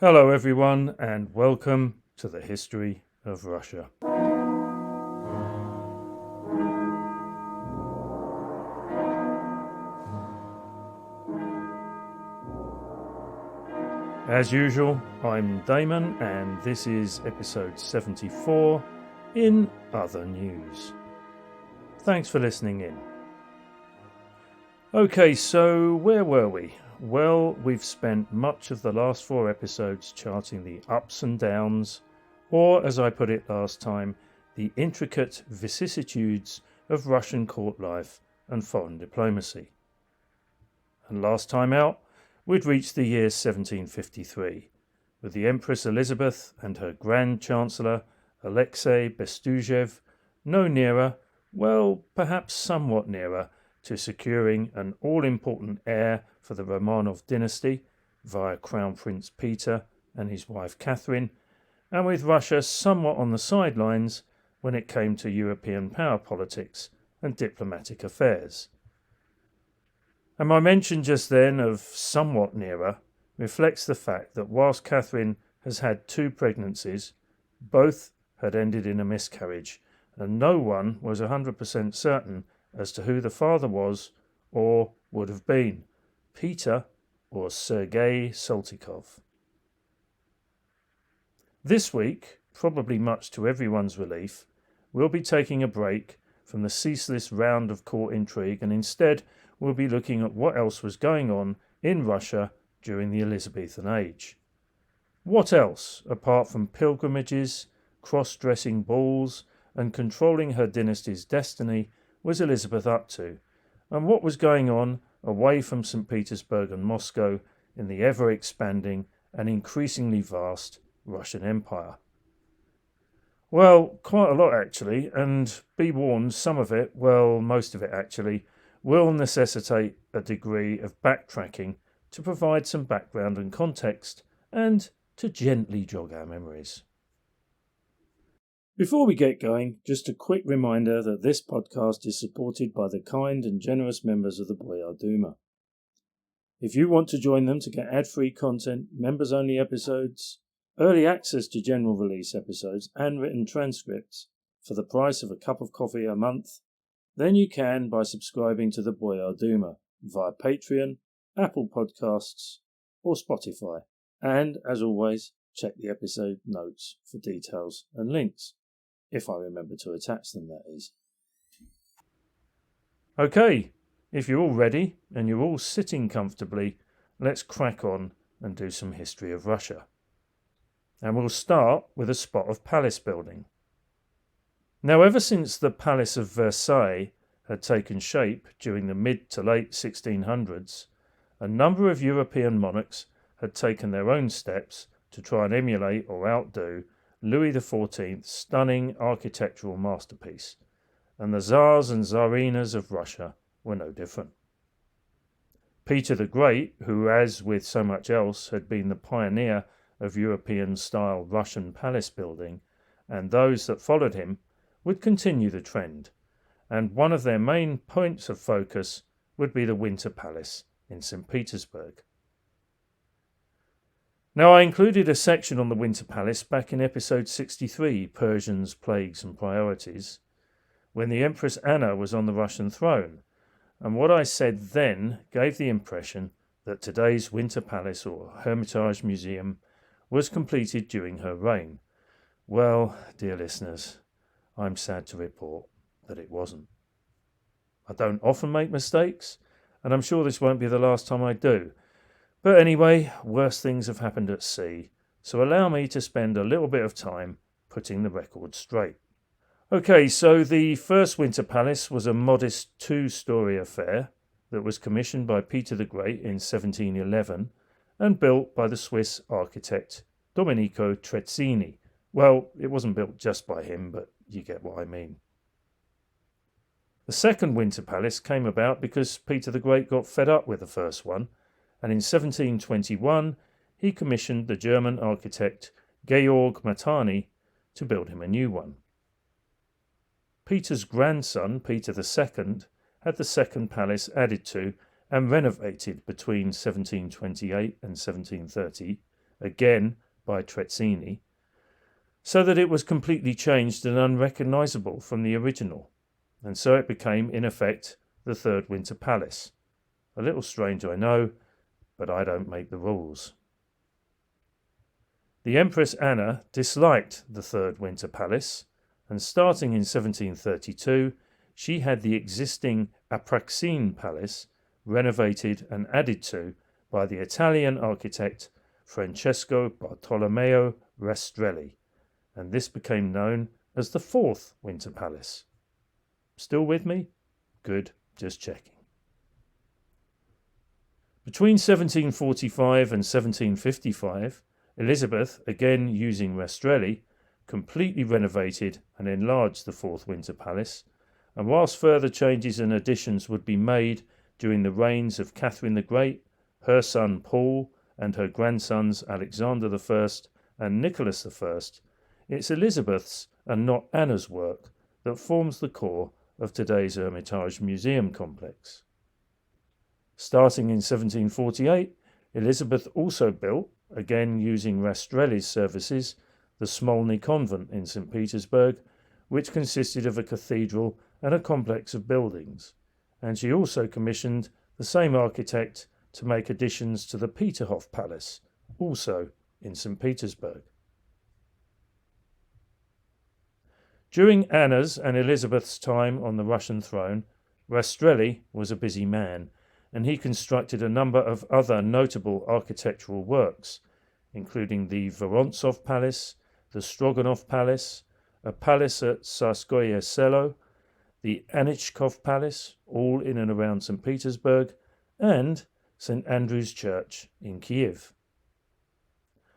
Hello everyone and welcome to the history of Russia. As usual, I'm Damon and this is episode 74 in Other News. Thanks for listening in. Okay, so where were we? Well, we've spent much of the last 4 episodes charting the ups and downs, or as I put it last time, the intricate vicissitudes of Russian court life and foreign diplomacy. And last time out, we'd reached the year 1753, with the Empress Elizabeth and her Grand Chancellor Alexei Bestujev no nearer, well, perhaps somewhat nearer, to securing an all-important heir for the Romanov dynasty via Crown Prince Peter and his wife Catherine, and with Russia somewhat on the sidelines when it came to European power politics and diplomatic affairs. And my mention just then of somewhat nearer reflects the fact that whilst Catherine has had 2 pregnancies, both had ended in a miscarriage, and no one was 100% certain as to who the father was or would have been, Peter or Sergei Saltykov. This week, probably much to everyone's relief, we'll be taking a break from the ceaseless round of court intrigue and instead we'll be looking at what else was going on in Russia during the Elizabethan age. What else, apart from pilgrimages, cross-dressing balls, and controlling her dynasty's destiny, was Elizabeth up to, and what was going on away from St Petersburg and Moscow in the ever-expanding and increasingly vast Russian Empire? Well, quite a lot actually, and be warned, some of it, well, most of it actually, will necessitate a degree of backtracking to provide some background and context and to gently jog our memories. Before we get going, just a quick reminder that this podcast is supported by the kind and generous members of the Boyar Duma. If you want to join them to get ad-free content, members-only episodes, early access to general release episodes and written transcripts for the price of a cup of coffee a month, then you can by subscribing to the Boyar Duma via Patreon, Apple Podcasts or Spotify. And, as always, check the episode notes for details and links. If I remember to attach them, that is. Okay, if you're all ready and you're all sitting comfortably, let's crack on and do some history of Russia. And we'll start with a spot of palace building. Now, ever since the Palace of Versailles had taken shape during the mid to late 1600s, a number of European monarchs had taken their own steps to try and emulate or outdo Louis XIV's stunning architectural masterpiece, and the Tsars and Tsarinas of Russia were no different. Peter the Great, who, as with so much else, had been the pioneer of European-style Russian palace building, and those that followed him, would continue the trend, and one of their main points of focus would be the Winter Palace in St Petersburg. Now, I included a section on the Winter Palace back in episode 63, Persians, Plagues and Priorities, when the Empress Anna was on the Russian throne, and what I said then gave the impression that today's Winter Palace or Hermitage Museum was completed during her reign. Well, dear listeners, I'm sad to report that it wasn't. I don't often make mistakes, and I'm sure this won't be the last time I do. But anyway, worse things have happened at sea, so allow me to spend a little bit of time putting the record straight. Okay, so the first Winter Palace was a modest 2-storey affair that was commissioned by Peter the Great in 1711 and built by the Swiss architect Domenico Trezzini. Well, it wasn't built just by him, but you get what I mean. The second Winter Palace came about because Peter the Great got fed up with the first one, and in 1721 he commissioned the German architect Georg Mattani to build him a new one. Peter's grandson, Peter II, had the second palace added to and renovated between 1728 and 1730 again by Trezzini, so that it was completely changed and unrecognisable from the original, and so it became, in effect, the Third Winter Palace. A little strange, I know, but I don't make the rules. The Empress Anna disliked the Third Winter Palace, and starting in 1732, she had the existing Apraxine Palace renovated and added to by the Italian architect Francesco Bartolomeo Rastrelli, and this became known as the Fourth Winter Palace. Still with me? Good, just checking. Between 1745 and 1755, Elizabeth, again using Rastrelli, completely renovated and enlarged the Fourth Winter Palace, and whilst further changes and additions would be made during the reigns of Catherine the Great, her son Paul, and her grandsons Alexander I and Nicholas I, it's Elizabeth's and not Anna's work that forms the core of today's Hermitage Museum complex. Starting in 1748, Elizabeth also built, again using Rastrelli's services, the Smolny Convent in St Petersburg, which consisted of a cathedral and a complex of buildings, and she also commissioned the same architect to make additions to the Peterhof Palace, also in St Petersburg. During Anna's and Elizabeth's time on the Russian throne, Rastrelli was a busy man, and he constructed a number of other notable architectural works, including the Vorontsov Palace, the Stroganov Palace, a palace at Tsarskoye Selo, the Anichkov Palace, all in and around St Petersburg, and St Andrew's Church in Kiev.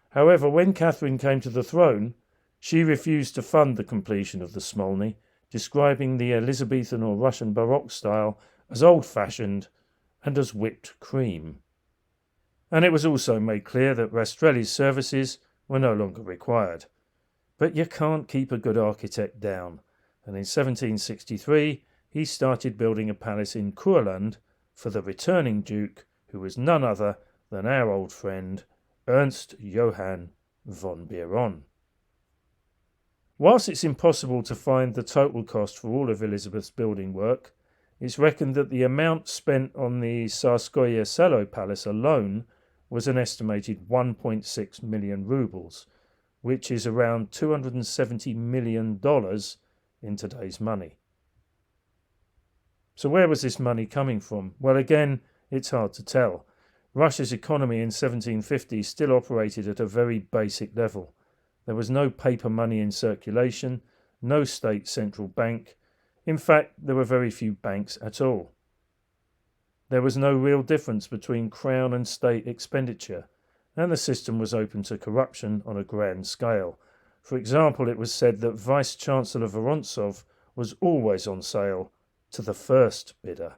However, when Catherine came to the throne, she refused to fund the completion of the Smolny, describing the Elizabethan or Russian Baroque style as old-fashioned and as whipped cream. And it was also made clear that Rastrelli's services were no longer required. But you can't keep a good architect down, and in 1763 he started building a palace in Kurland for the returning Duke, who was none other than our old friend Ernst Johann von Biron. Whilst it's impossible to find the total cost for all of Elizabeth's building work, it's reckoned that the amount spent on the Tsarskoye Selo Palace alone was an estimated 1.6 million rubles, which is around $270 million in today's money. So where was this money coming from? Well, again, it's hard to tell. Russia's economy in 1750 still operated at a very basic level. There was no paper money in circulation, no state central bank. In fact, there were very few banks at all. There was no real difference between crown and state expenditure, and the system was open to corruption on a grand scale. For example, it was said that Vice-Chancellor Vorontsov was always on sale to the first bidder.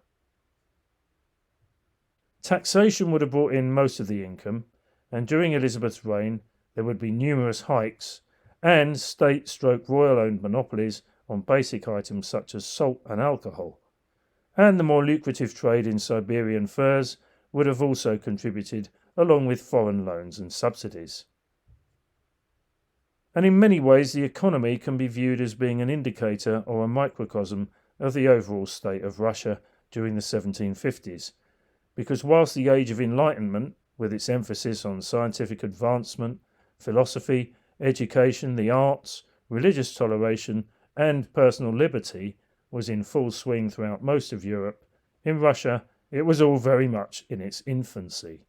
Taxation would have brought in most of the income, and during Elizabeth's reign there would be numerous hikes and state-royal-owned monopolies on basic items such as salt and alcohol. And the more lucrative trade in Siberian furs would have also contributed, along with foreign loans and subsidies. And in many ways the economy can be viewed as being an indicator or a microcosm of the overall state of Russia during the 1750s, because whilst the Age of Enlightenment, with its emphasis on scientific advancement, philosophy, education, the arts, religious toleration, and personal liberty, was in full swing throughout most of Europe, in Russia it was all very much in its infancy.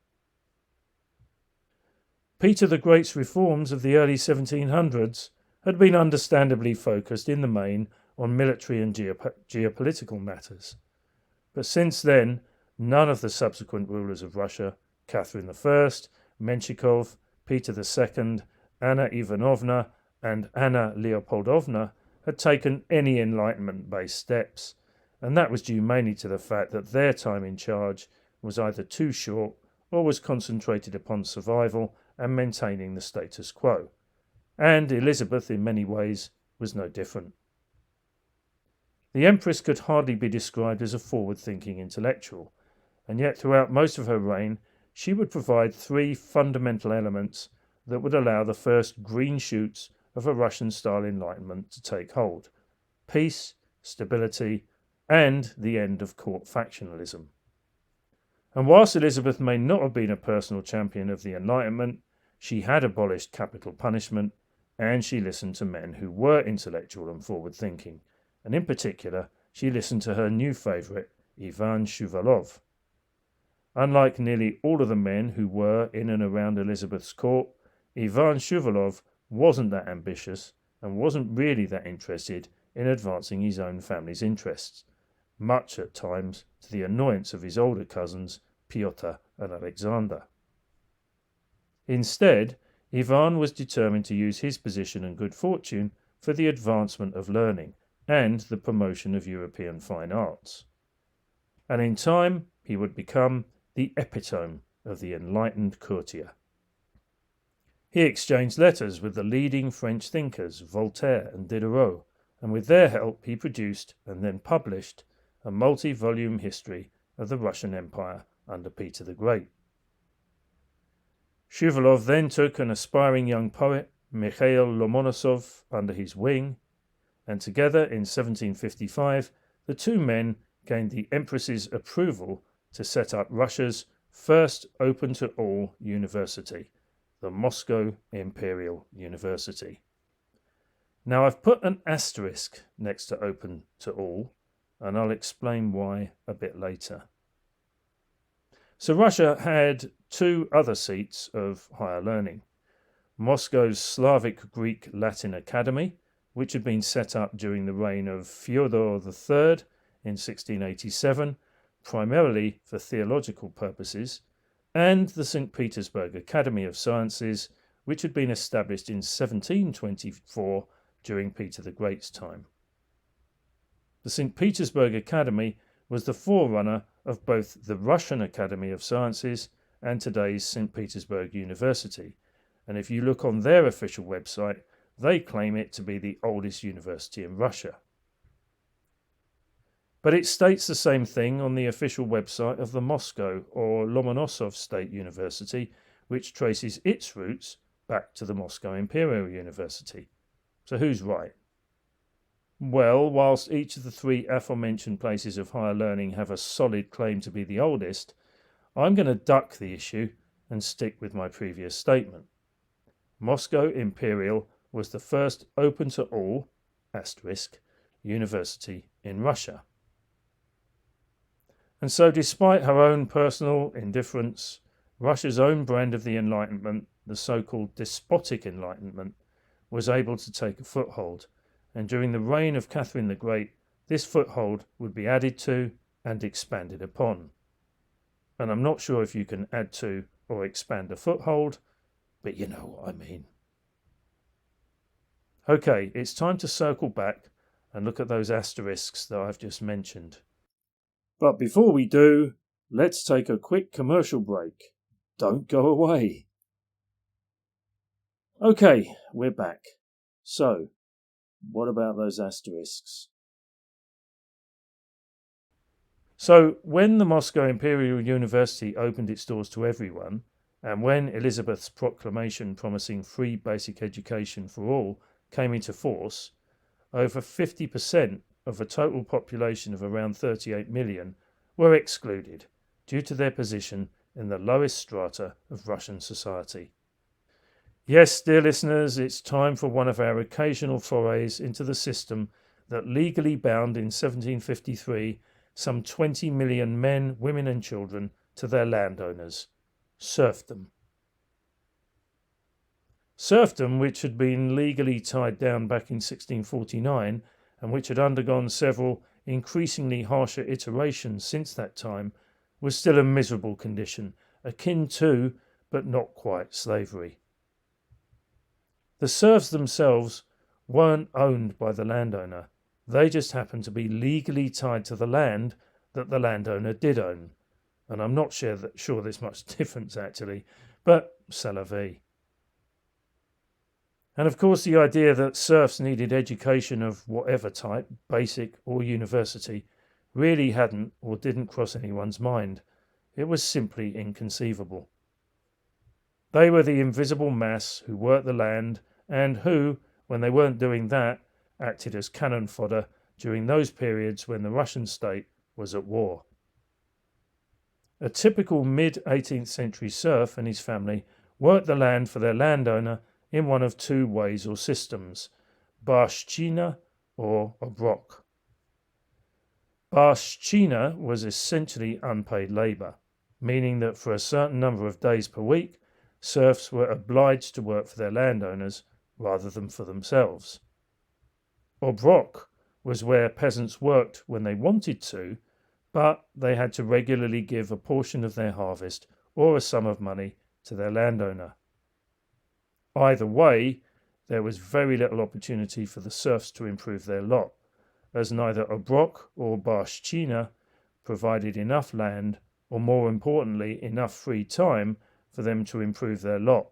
Peter the Great's reforms of the early 1700s had been understandably focused in the main on military and geopolitical matters. But since then, none of the subsequent rulers of Russia, Catherine I, Menshikov, Peter II, Anna Ivanovna, and Anna Leopoldovna, had taken any Enlightenment-based steps, and that was due mainly to the fact that their time in charge was either too short or was concentrated upon survival and maintaining the status quo. And Elizabeth, in many ways, was no different. The Empress could hardly be described as a forward-thinking intellectual, and yet throughout most of her reign she would provide three fundamental elements that would allow the first green shoots of a Russian-style enlightenment to take hold: peace, stability, and the end of court factionalism. And whilst Elizabeth may not have been a personal champion of the Enlightenment, she had abolished capital punishment, and she listened to men who were intellectual and forward-thinking, and in particular, she listened to her new favourite, Ivan Shuvalov. Unlike nearly all of the men who were in and around Elizabeth's court, Ivan Shuvalov wasn't that ambitious and wasn't really that interested in advancing his own family's interests, much at times to the annoyance of his older cousins, Pyotr and Alexander. Instead, Ivan was determined to use his position and good fortune for the advancement of learning and the promotion of European fine arts. And in time, he would become the epitome of the enlightened courtier. He exchanged letters with the leading French thinkers, Voltaire and Diderot, and with their help he produced and then published a multi-volume history of the Russian Empire under Peter the Great. Shuvalov then took an aspiring young poet, Mikhail Lomonosov, under his wing, and together in 1755 the two men gained the Empress's approval to set up Russia's first open-to-all university, the Moscow Imperial University. Now I've put an asterisk next to open to all, and I'll explain why a bit later. So Russia had two other seats of higher learning: Moscow's Slavic Greek Latin Academy, which had been set up during the reign of Fyodor III in 1687, primarily for theological purposes, and the St Petersburg Academy of Sciences, which had been established in 1724 during Peter the Great's time. The St Petersburg Academy was the forerunner of both the Russian Academy of Sciences and today's St Petersburg University, and if you look on their official website, they claim it to be the oldest university in Russia. But it states the same thing on the official website of the Moscow or Lomonosov State University, which traces its roots back to the Moscow Imperial University. So who's right? Well, whilst each of the three aforementioned places of higher learning have a solid claim to be the oldest, I'm going to duck the issue and stick with my previous statement. Moscow Imperial was the first open-to-all university in Russia. And so despite her own personal indifference, Russia's own brand of the Enlightenment, the so-called despotic Enlightenment, was able to take a foothold, and during the reign of Catherine the Great, this foothold would be added to and expanded upon. And I'm not sure if you can add to or expand a foothold, but you know what I mean. Okay, it's time to circle back and look at those asterisks that I've just mentioned. But before we do, let's take a quick commercial break. Don't go away. Okay, we're back. So, what about those asterisks? So, when the Moscow Imperial University opened its doors to everyone, and when Elizabeth's proclamation promising free basic education for all came into force, over 50% of a total population of around 38 million were excluded due to their position in the lowest strata of Russian society. Yes, dear listeners, it's time for one of our occasional forays into the system that legally bound in 1753 some 20 million men, women and children to their landowners: serfdom. Serfdom, which had been legally tied down back in 1649 and which had undergone several increasingly harsher iterations since that time, was still a miserable condition, akin to, but not quite, slavery. The serfs themselves weren't owned by the landowner. They just happened to be legally tied to the land that the landowner did own. And I'm not sure there's much difference actually, but c'est la vie. And of course the idea that serfs needed education of whatever type, basic or university, really hadn't or didn't cross anyone's mind. It was simply inconceivable. They were the invisible mass who worked the land and who, when they weren't doing that, acted as cannon fodder during those periods when the Russian state was at war. A typical mid-18th century serf and his family worked the land for their landowner in one of two ways or systems, barshchina or obrok. Barshchina was essentially unpaid labour, meaning that for a certain number of days per week, serfs were obliged to work for their landowners rather than for themselves. Obrok was where peasants worked when they wanted to, but they had to regularly give a portion of their harvest or a sum of money to their landowner. Either way, there was very little opportunity for the serfs to improve their lot, as neither obrok or barshchina provided enough land, or more importantly, enough free time for them to improve their lot,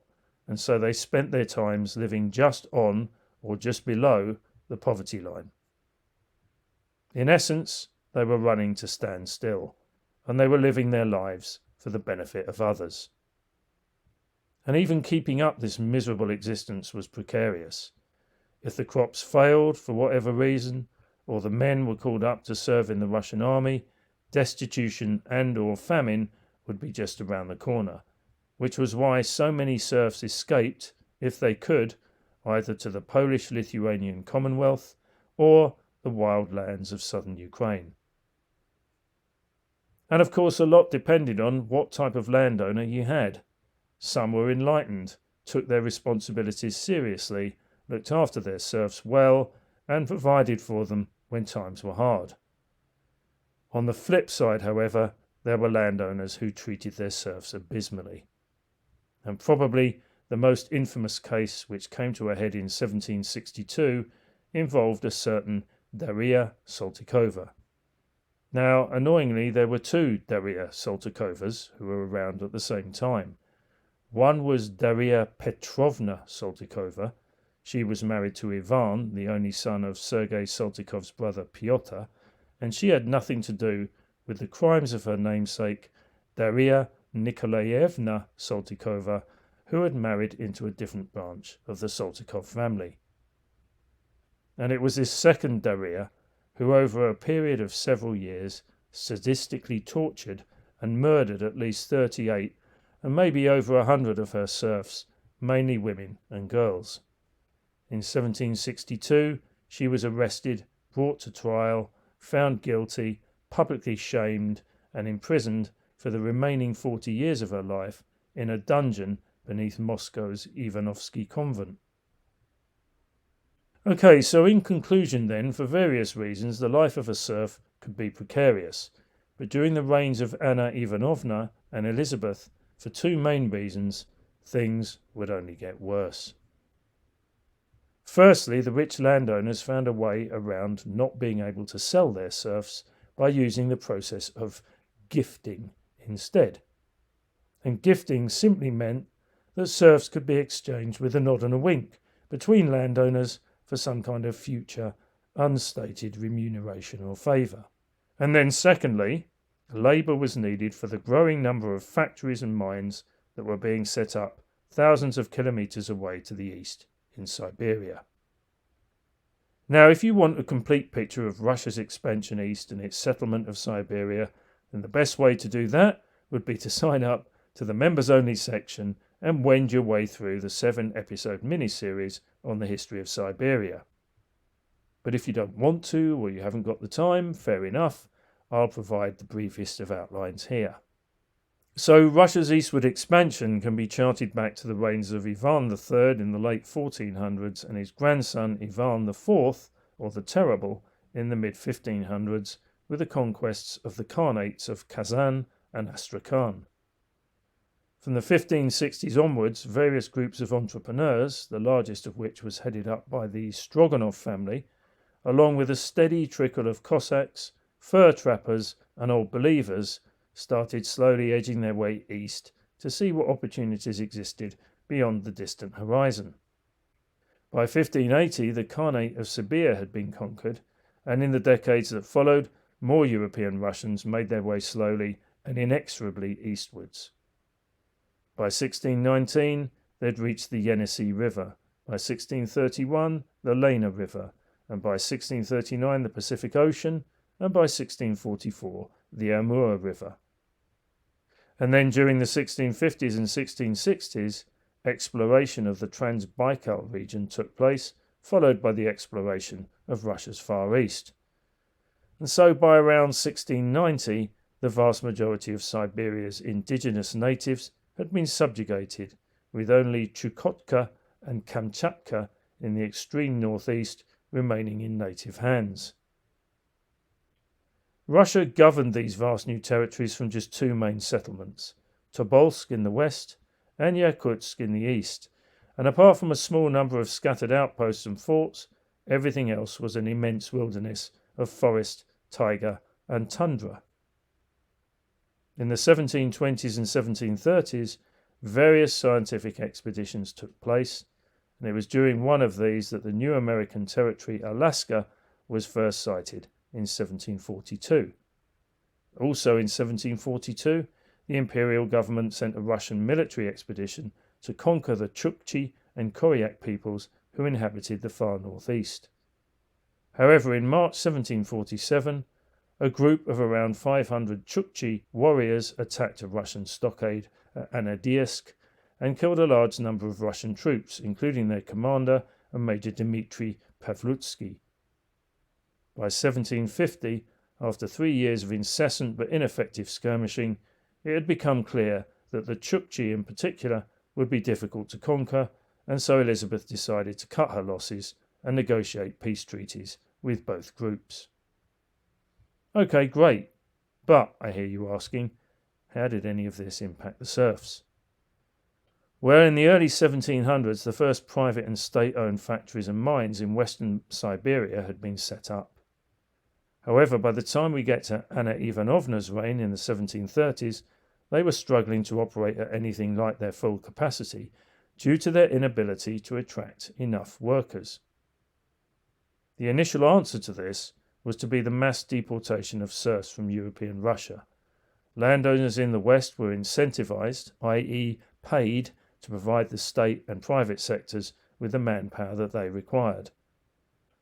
and so they spent their times living just on or just below the poverty line. In essence, they were running to stand still, and they were living their lives for the benefit of others. And even keeping up this miserable existence was precarious. If the crops failed for whatever reason, or the men were called up to serve in the Russian army, destitution and or famine would be just around the corner, which was why so many serfs escaped, if they could, either to the Polish-Lithuanian Commonwealth or the wild lands of southern Ukraine. And of course a lot depended on what type of landowner you had. Some were enlightened, took their responsibilities seriously, looked after their serfs well, and provided for them when times were hard. On the flip side, however, there were landowners who treated their serfs abysmally. And probably the most infamous case, which came to a head in 1762, involved a certain Daria Saltykova. Now, annoyingly, there were two Daria Saltykovas who were around at the same time. One was Daria Petrovna Saltykova. She was married to Ivan, the only son of Sergei Saltykov's brother Pyotr, and she had nothing to do with the crimes of her namesake, Daria Nikolaevna Saltykova, who had married into a different branch of the Saltykov family. And it was this second Daria who, over a period of several years, sadistically tortured and murdered at least 38 and maybe over 100 of her serfs, mainly women and girls. In 1762, she was arrested, brought to trial, found guilty, publicly shamed, and imprisoned for the remaining 40 years of her life in a dungeon beneath Moscow's Ivanovsky convent. Okay, so in conclusion then, for various reasons, the life of a serf could be precarious. But during the reigns of Anna Ivanovna and Elizabeth, for two main reasons, things would only get worse. Firstly, the rich landowners found a way around not being able to sell their serfs by using the process of gifting instead. And gifting simply meant that serfs could be exchanged with a nod and a wink between landowners for some kind of future unstated remuneration or favour. And then secondly, labour was needed for the growing number of factories and mines that were being set up thousands of kilometres away to the east in Siberia. Now, if you want a complete picture of Russia's expansion east and its settlement of Siberia, then the best way to do that would be to sign up to the members-only section and wend your way through the 7-episode mini-series on the history of Siberia. But if you don't want to, or you haven't got the time, fair enough, I'll provide the briefest of outlines here. So Russia's eastward expansion can be charted back to the reigns of Ivan III in the late 1400s and his grandson Ivan IV, or the Terrible, in the mid-1500s, with the conquests of the Khanates of Kazan and Astrakhan. From the 1560s onwards, various groups of entrepreneurs, the largest of which was headed up by the Stroganov family, along with a steady trickle of Cossacks, fur trappers and old believers, started slowly edging their way east to see what opportunities existed beyond the distant horizon. By 1580, the Khanate of Sibir had been conquered, and in the decades that followed, more European Russians made their way slowly and inexorably eastwards. By 1619, they'd reached the Yenisei River. By 1631, the Lena River, and by 1639, the Pacific Ocean, and by 1644, the Amur River. And then during the 1650s and 1660s, exploration of the Trans-Baikal region took place, followed by the exploration of Russia's Far East. And so by around 1690, the vast majority of Siberia's indigenous natives had been subjugated, with only Chukotka and Kamchatka in the extreme northeast remaining in native hands. Russia governed these vast new territories from just two main settlements, Tobolsk in the west and Yakutsk in the east, and apart from a small number of scattered outposts and forts, everything else was an immense wilderness of forest, taiga, and tundra. In the 1720s and 1730s, various scientific expeditions took place, and it was during one of these that the new American territory Alaska was first sighted in 1742. Also in 1742, the imperial government sent a Russian military expedition to conquer the Chukchi and Koryak peoples who inhabited the far northeast. However, in March 1747, a group of around 500 Chukchi warriors attacked a Russian stockade at Anadyrsk and killed a large number of Russian troops, including their commander and Major Dmitry Pavlutsky. By 1750, after 3 years of incessant but ineffective skirmishing, it had become clear that the Chukchi in particular would be difficult to conquer, and so Elizabeth decided to cut her losses and negotiate peace treaties with both groups. Okay, great, but I hear you asking, how did any of this impact the serfs? Well, in the early 1700s, the first private and state-owned factories and mines in western Siberia had been set up. However, by the time we get to Anna Ivanovna's reign in the 1730s, they were struggling to operate at anything like their full capacity due to their inability to attract enough workers. The initial answer to this was to be the mass deportation of serfs from European Russia. Landowners in the West were incentivized, i.e. paid, to provide the state and private sectors with the manpower that they required.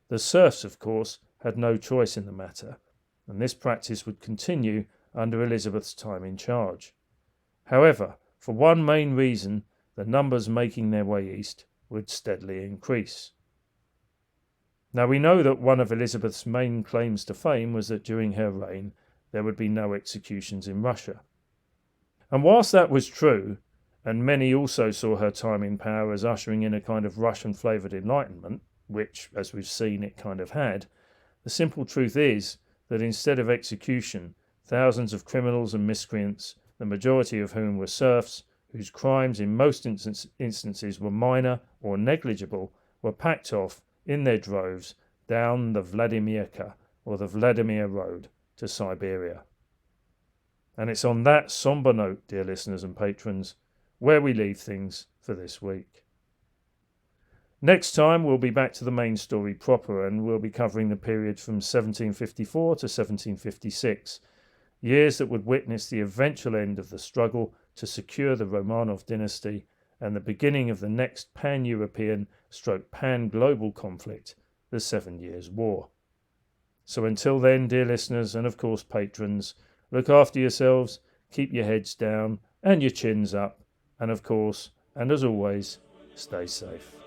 The serfs, of course, had no choice in the matter, and this practice would continue under Elizabeth's time in charge. However, for one main reason, the numbers making their way east would steadily increase. Now we know that one of Elizabeth's main claims to fame was that during her reign there would be no executions in Russia. And whilst that was true, and many also saw her time in power as ushering in a kind of Russian-flavoured enlightenment, which, as we've seen, it kind of had, the simple truth is that instead of execution, thousands of criminals and miscreants, the majority of whom were serfs, whose crimes in most instances were minor or negligible, were packed off in their droves down the Vladimirka or the Vladimir Road to Siberia. And it's on that sombre note, dear listeners and patrons, where we leave things for this week. Next time we'll be back to the main story proper, and we'll be covering the period from 1754 to 1756, years that would witness the eventual end of the struggle to secure the Romanov dynasty and the beginning of the next pan-European / pan-global conflict, the 7 Years' War. So until then, dear listeners and of course patrons, look after yourselves, keep your heads down and your chins up, and of course, and as always, stay safe.